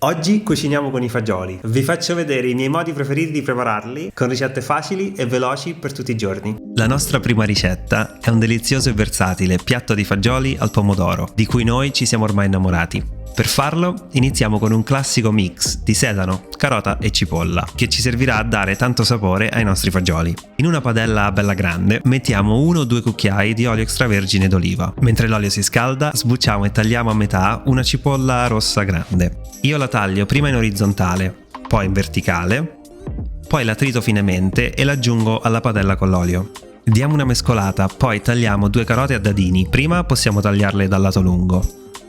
Oggi cuciniamo con i fagioli. Vi faccio vedere i miei modi preferiti di prepararli, con ricette facili e veloci per tutti i giorni. La nostra prima ricetta è un delizioso e versatile piatto di fagioli al pomodoro, di cui noi ci siamo ormai innamorati. Per farlo iniziamo con un classico mix di sedano, carota e cipolla, che ci servirà a dare tanto sapore ai nostri fagioli. In una padella bella grande mettiamo 1 o 2 cucchiai di olio extravergine d'oliva. Mentre l'olio si scalda, sbucciamo e tagliamo a metà una cipolla rossa grande. Io la taglio prima in orizzontale, poi in verticale, poi la trito finemente e l'aggiungo alla padella con l'olio. Diamo una mescolata, poi tagliamo 2 carote a dadini. Prima possiamo tagliarle dal lato lungo,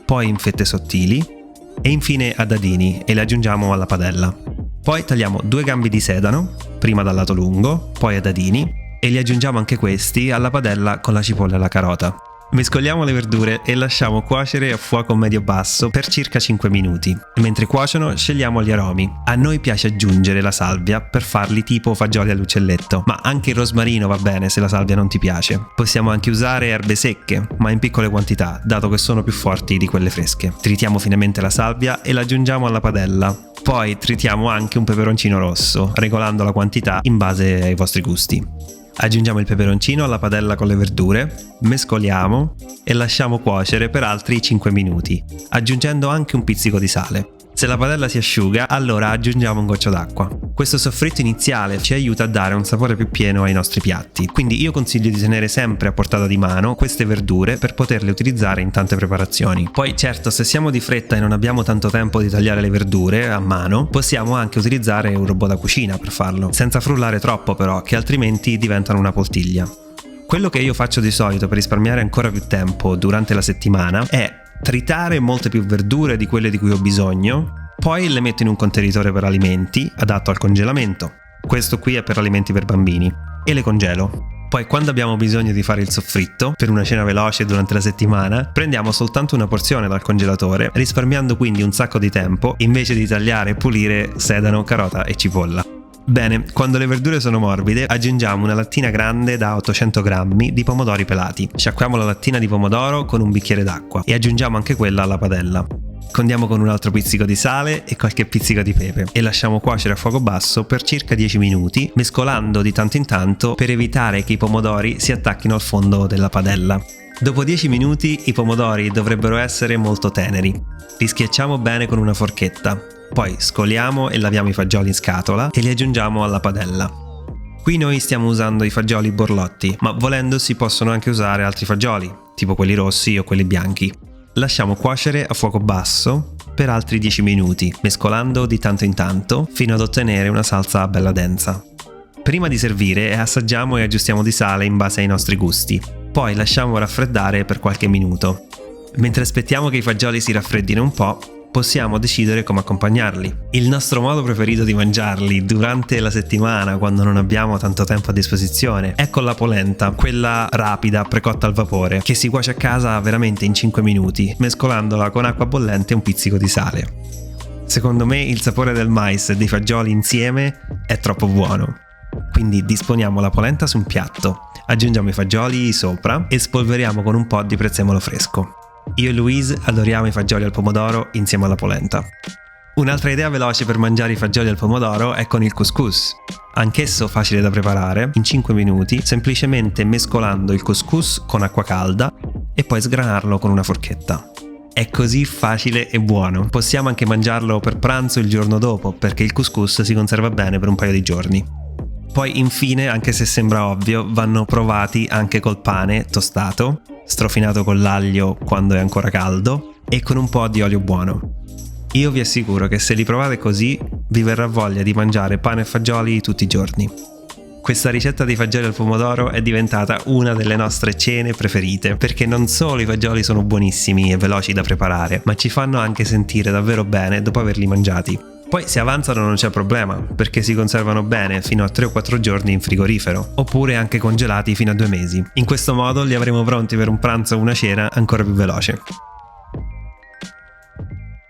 poi in fette sottili e infine a dadini e le aggiungiamo alla padella. Poi tagliamo 2 gambi di sedano, prima dal lato lungo, poi a dadini e li aggiungiamo anche questi alla padella con la cipolla e la carota. Mescoliamo le verdure e lasciamo cuocere a fuoco medio-basso per circa 5 minuti. Mentre cuociono scegliamo gli aromi. A noi piace aggiungere la salvia per farli tipo fagioli all'uccelletto, ma anche il rosmarino va bene se la salvia non ti piace. Possiamo anche usare erbe secche, ma in piccole quantità, dato che sono più forti di quelle fresche. Tritiamo finemente la salvia e la aggiungiamo alla padella. Poi tritiamo anche un peperoncino rosso, regolando la quantità in base ai vostri gusti. Aggiungiamo il peperoncino alla padella con le verdure, mescoliamo e lasciamo cuocere per altri 5 minuti, aggiungendo anche un pizzico di sale. Se la padella si asciuga, allora aggiungiamo un goccio d'acqua. Questo soffritto iniziale ci aiuta a dare un sapore più pieno ai nostri piatti, quindi io consiglio di tenere sempre a portata di mano queste verdure per poterle utilizzare in tante preparazioni. Poi certo, se siamo di fretta e non abbiamo tanto tempo di tagliare le verdure a mano, possiamo anche utilizzare un robot da cucina per farlo, senza frullare troppo però, che altrimenti diventano una poltiglia. Quello che io faccio di solito per risparmiare ancora più tempo durante la settimana è tritare molte più verdure di quelle di cui ho bisogno, poi le metto in un contenitore per alimenti adatto al congelamento. Questo qui è per alimenti per bambini e le congelo. Poi quando abbiamo bisogno di fare il soffritto per una cena veloce durante la settimana, prendiamo soltanto una porzione dal congelatore, risparmiando quindi un sacco di tempo invece di tagliare e pulire sedano, carota e cipolla. Bene, quando le verdure sono morbide aggiungiamo una lattina grande da 800 grammi di pomodori pelati. Sciacquiamo la lattina di pomodoro con un bicchiere d'acqua e aggiungiamo anche quella alla padella. Condiamo con un altro pizzico di sale e qualche pizzico di pepe e lasciamo cuocere a fuoco basso per circa 10 minuti, mescolando di tanto in tanto per evitare che i pomodori si attacchino al fondo della padella. Dopo 10 minuti i pomodori dovrebbero essere molto teneri. Li schiacciamo bene con una forchetta. Poi scoliamo e laviamo i fagioli in scatola e li aggiungiamo alla padella. Qui noi stiamo usando i fagioli borlotti, ma volendo si possono anche usare altri fagioli, tipo quelli rossi o quelli bianchi. Lasciamo cuocere a fuoco basso per altri 10 minuti, mescolando di tanto in tanto fino ad ottenere una salsa bella densa. Prima di servire assaggiamo e aggiustiamo di sale in base ai nostri gusti, poi lasciamo raffreddare per qualche minuto. Mentre aspettiamo che i fagioli si raffreddino un po', possiamo decidere come accompagnarli. Il nostro modo preferito di mangiarli durante la settimana, quando non abbiamo tanto tempo a disposizione, è con la polenta, quella rapida, precotta al vapore, che si cuoce a casa veramente in 5 minuti, mescolandola con acqua bollente e un pizzico di sale. Secondo me il sapore del mais e dei fagioli insieme è troppo buono. Quindi disponiamo la polenta su un piatto, aggiungiamo i fagioli sopra e spolveriamo con un po' di prezzemolo fresco. Io e Louise adoriamo i fagioli al pomodoro insieme alla polenta. Un'altra idea veloce per mangiare i fagioli al pomodoro è con il couscous. Anch'esso facile da preparare, in 5 minuti, semplicemente mescolando il couscous con acqua calda e poi sgranarlo con una forchetta. È così facile e buono. Possiamo anche mangiarlo per pranzo il giorno dopo, perché il couscous si conserva bene per un paio di giorni. Poi infine, anche se sembra ovvio, vanno provati anche col pane tostato, strofinato con l'aglio quando è ancora caldo e con un po' di olio buono. Io vi assicuro che se li provate così vi verrà voglia di mangiare pane e fagioli tutti i giorni. Questa ricetta di fagioli al pomodoro è diventata una delle nostre cene preferite, perché non solo i fagioli sono buonissimi e veloci da preparare, ma ci fanno anche sentire davvero bene dopo averli mangiati. Poi se avanzano non c'è problema, perché si conservano bene fino a 3 o 4 giorni in frigorifero, oppure anche congelati fino a 2 mesi. In questo modo li avremo pronti per un pranzo o una cena ancora più veloce.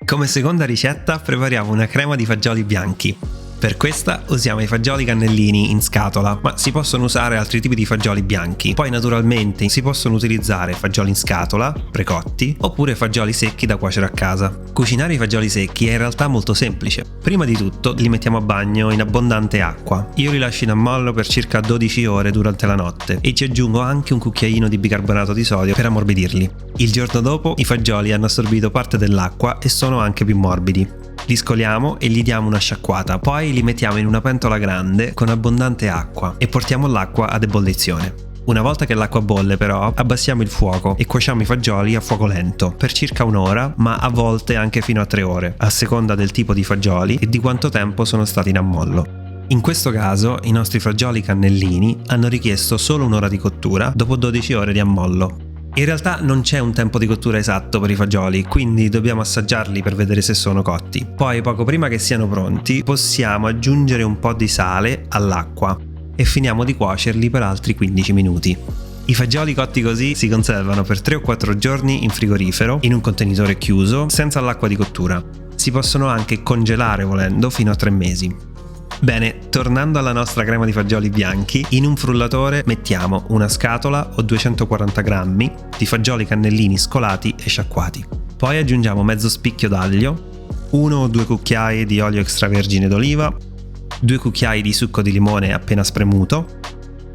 Come seconda ricetta prepariamo una crema di fagioli bianchi. Per questa usiamo i fagioli cannellini in scatola, ma si possono usare altri tipi di fagioli bianchi. Poi naturalmente si possono utilizzare fagioli in scatola, precotti, oppure fagioli secchi da cuocere a casa. Cucinare i fagioli secchi è in realtà molto semplice. Prima di tutto li mettiamo a bagno in abbondante acqua. Io li lascio in ammollo per circa 12 ore durante la notte e ci aggiungo anche un cucchiaino di bicarbonato di sodio per ammorbidirli. Il giorno dopo i fagioli hanno assorbito parte dell'acqua e sono anche più morbidi. Li scoliamo e gli diamo una sciacquata, poi li mettiamo in una pentola grande con abbondante acqua e portiamo l'acqua ad ebollizione. Una volta che l'acqua bolle però abbassiamo il fuoco e cuociamo i fagioli a fuoco lento per circa un'ora, ma a volte anche fino a 3 ore, a seconda del tipo di fagioli e di quanto tempo sono stati in ammollo. In questo caso i nostri fagioli cannellini hanno richiesto solo un'ora di cottura dopo 12 ore di ammollo. In realtà non c'è un tempo di cottura esatto per i fagioli, quindi dobbiamo assaggiarli per vedere se sono cotti. Poi poco prima che siano pronti possiamo aggiungere un po' di sale all'acqua e finiamo di cuocerli per altri 15 minuti. I fagioli cotti così si conservano per 3 o 4 giorni in frigorifero, in un contenitore chiuso, senza l'acqua di cottura. Si possono anche congelare volendo fino a 3 mesi. Bene, tornando alla nostra crema di fagioli bianchi, in un frullatore mettiamo una scatola o 240 grammi di fagioli cannellini scolati e sciacquati. Poi aggiungiamo mezzo spicchio d'aglio, 1 o 2 cucchiai di olio extravergine d'oliva, 2 cucchiai di succo di limone appena spremuto,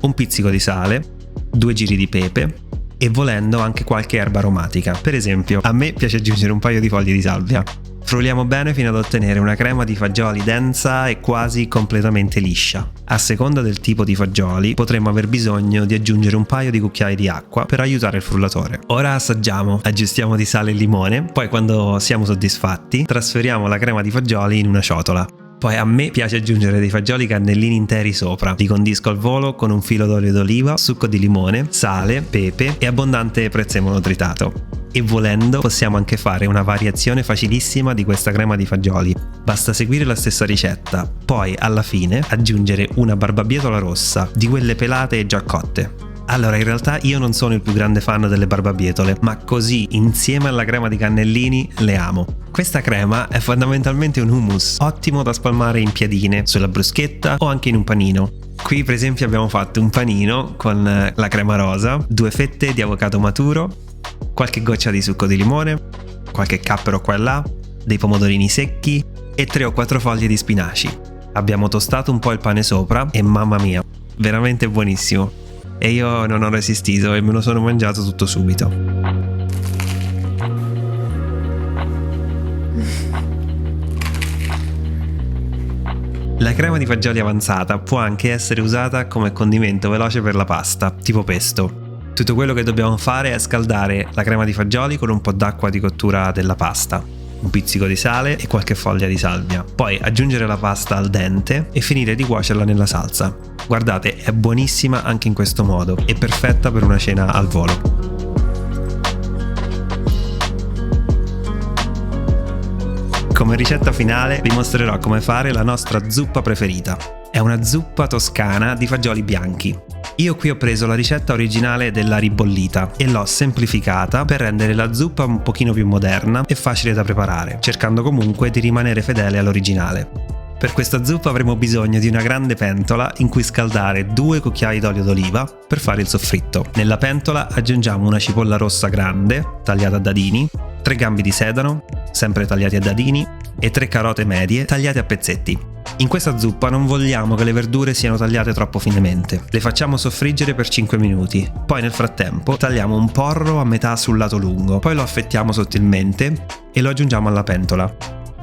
un pizzico di sale, 2 giri di pepe e volendo anche qualche erba aromatica. Per esempio, a me piace aggiungere un paio di foglie di salvia. Frulliamo bene fino ad ottenere una crema di fagioli densa e quasi completamente liscia. A seconda del tipo di fagioli potremmo aver bisogno di aggiungere un paio di cucchiai di acqua per aiutare il frullatore. Ora assaggiamo, aggiustiamo di sale e limone, poi quando siamo soddisfatti trasferiamo la crema di fagioli in una ciotola. Poi a me piace aggiungere dei fagioli cannellini interi sopra, li condisco al volo con un filo d'olio d'oliva, succo di limone, sale, pepe e abbondante prezzemolo tritato. E volendo possiamo anche fare una variazione facilissima di questa crema di fagioli. Basta seguire la stessa ricetta, poi alla fine aggiungere una barbabietola rossa, di quelle pelate e già cotte. Allora in realtà io non sono il più grande fan delle barbabietole, ma così insieme alla crema di cannellini le amo. Questa crema è fondamentalmente un hummus, ottimo da spalmare in piadine, sulla bruschetta o anche in un panino. Qui per esempio abbiamo fatto un panino con la crema rosa, 2 fette di avocado maturo, qualche goccia di succo di limone, qualche cappero qua e là, dei pomodorini secchi e 3 o 4 foglie di spinaci. Abbiamo tostato un po' il pane sopra e mamma mia, veramente buonissimo. E io non ho resistito e me lo sono mangiato tutto subito. La crema di fagioli avanzata può anche essere usata come condimento veloce per la pasta, tipo pesto. Tutto quello che dobbiamo fare è scaldare la crema di fagioli con un po' d'acqua di cottura della pasta, un pizzico di sale e qualche foglia di salvia. Poi aggiungere la pasta al dente e finire di cuocerla nella salsa. Guardate, è buonissima anche in questo modo, è perfetta per una cena al volo. Come ricetta finale vi mostrerò come fare la nostra zuppa preferita. È una zuppa toscana di fagioli bianchi. Io qui ho preso la ricetta originale della ribollita e l'ho semplificata per rendere la zuppa un pochino più moderna e facile da preparare, cercando comunque di rimanere fedele all'originale. Per questa zuppa avremo bisogno di una grande pentola in cui scaldare 2 cucchiai d'olio d'oliva per fare il soffritto. Nella pentola aggiungiamo una cipolla rossa grande, tagliata a dadini, 3 gambi di sedano, sempre tagliati a dadini, e 3 carote medie tagliate a pezzetti. In questa zuppa non vogliamo che le verdure siano tagliate troppo finemente. Le facciamo soffriggere per 5 minuti. Poi nel frattempo tagliamo un porro a metà sul lato lungo, poi lo affettiamo sottilmente e lo aggiungiamo alla pentola.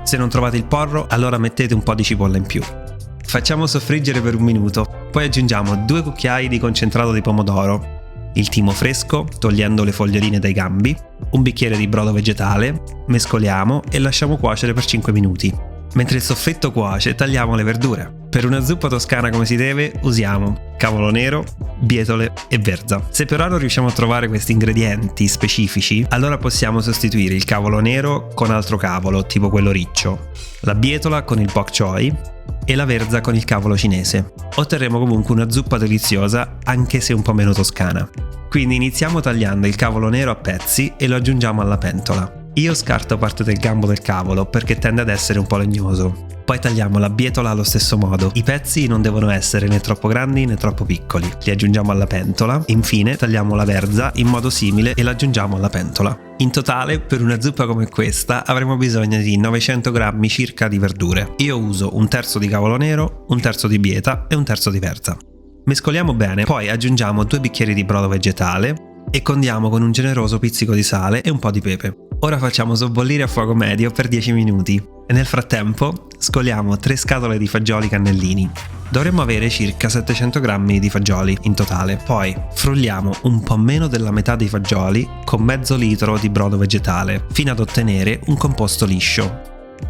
Se non trovate il porro, allora mettete un po' di cipolla in più. Facciamo soffriggere per 1 minuto, poi aggiungiamo 2 cucchiai di concentrato di pomodoro, il timo fresco, togliendo le foglioline dai gambi, un bicchiere di brodo vegetale, mescoliamo e lasciamo cuocere per 5 minuti. Mentre il soffritto cuoce, tagliamo le verdure. Per una zuppa toscana come si deve, usiamo cavolo nero, bietole e verza. Se però non riusciamo a trovare questi ingredienti specifici, allora possiamo sostituire il cavolo nero con altro cavolo, tipo quello riccio, la bietola con il bok choy e la verza con il cavolo cinese. Otterremo comunque una zuppa deliziosa, anche se un po' meno toscana. Quindi iniziamo tagliando il cavolo nero a pezzi e lo aggiungiamo alla pentola. Io scarto parte del gambo del cavolo perché tende ad essere un po' legnoso. Poi tagliamo la bietola allo stesso modo. I pezzi non devono essere né troppo grandi né troppo piccoli. Li aggiungiamo alla pentola. Infine tagliamo la verza in modo simile e l'aggiungiamo alla pentola. In totale, per una zuppa come questa, avremo bisogno di 900 grammi circa di verdure. Io uso un terzo di cavolo nero, un terzo di bieta e un terzo di verza. Mescoliamo bene, poi aggiungiamo 2 bicchieri di brodo vegetale e condiamo con un generoso pizzico di sale e un po' di pepe. Ora facciamo sobbollire a fuoco medio per 10 minuti e nel frattempo scoliamo 3 scatole di fagioli cannellini. Dovremmo avere circa 700 grammi di fagioli in totale. Poi frulliamo un po' meno della metà dei fagioli con mezzo litro di brodo vegetale fino ad ottenere un composto liscio.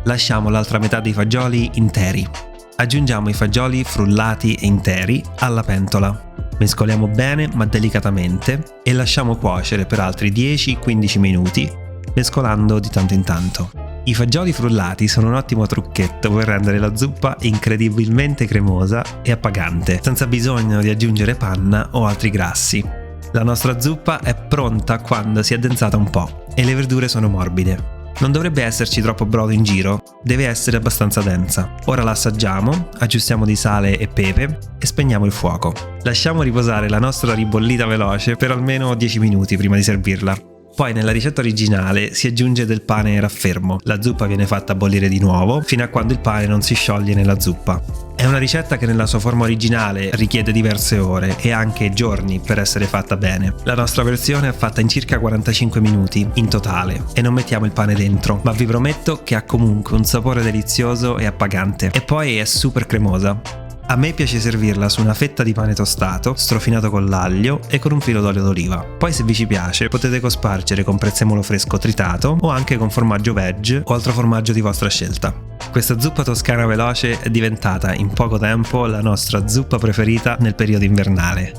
Lasciamo l'altra metà dei fagioli interi. Aggiungiamo i fagioli frullati e interi alla pentola. Mescoliamo bene ma delicatamente e lasciamo cuocere per altri 10-15 minuti, mescolando di tanto in tanto. I fagioli frullati sono un ottimo trucchetto per rendere la zuppa incredibilmente cremosa e appagante, senza bisogno di aggiungere panna o altri grassi. La nostra zuppa è pronta quando si è addensata un po' e le verdure sono morbide. Non dovrebbe esserci troppo brodo in giro, deve essere abbastanza densa. Ora la assaggiamo, aggiustiamo di sale e pepe e spegniamo il fuoco. Lasciamo riposare la nostra ribollita veloce per almeno 10 minuti prima di servirla. Poi nella ricetta originale si aggiunge del pane raffermo. La zuppa viene fatta bollire di nuovo fino a quando il pane non si scioglie nella zuppa. È una ricetta che nella sua forma originale richiede diverse ore e anche giorni per essere fatta bene. La nostra versione è fatta in circa 45 minuti in totale e non mettiamo il pane dentro, ma vi prometto che ha comunque un sapore delizioso e appagante. E poi è super cremosa. A me piace servirla su una fetta di pane tostato, strofinato con l'aglio e con un filo d'olio d'oliva. Poi se vi ci piace potete cospargere con prezzemolo fresco tritato o anche con formaggio veg o altro formaggio di vostra scelta. Questa zuppa toscana veloce è diventata in poco tempo la nostra zuppa preferita nel periodo invernale.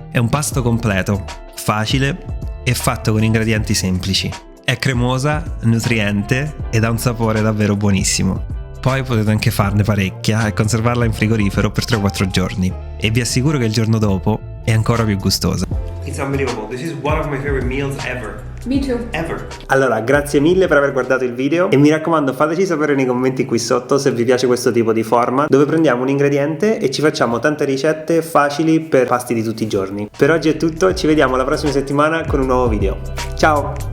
È un pasto completo, facile e fatto con ingredienti semplici. È cremosa, nutriente ed ha un sapore davvero buonissimo. Poi potete anche farne parecchia e conservarla in frigorifero per 3-4 giorni. E vi assicuro che il giorno dopo è ancora più gustosa. It's unbelievable. This is one of my favorite meals ever. Me too. Ever. Allora, grazie mille per aver guardato il video e mi raccomando fateci sapere nei commenti qui sotto se vi piace questo tipo di format dove prendiamo un ingrediente e ci facciamo tante ricette facili per pasti di tutti i giorni. Per oggi è tutto, ci vediamo la prossima settimana con un nuovo video. Ciao!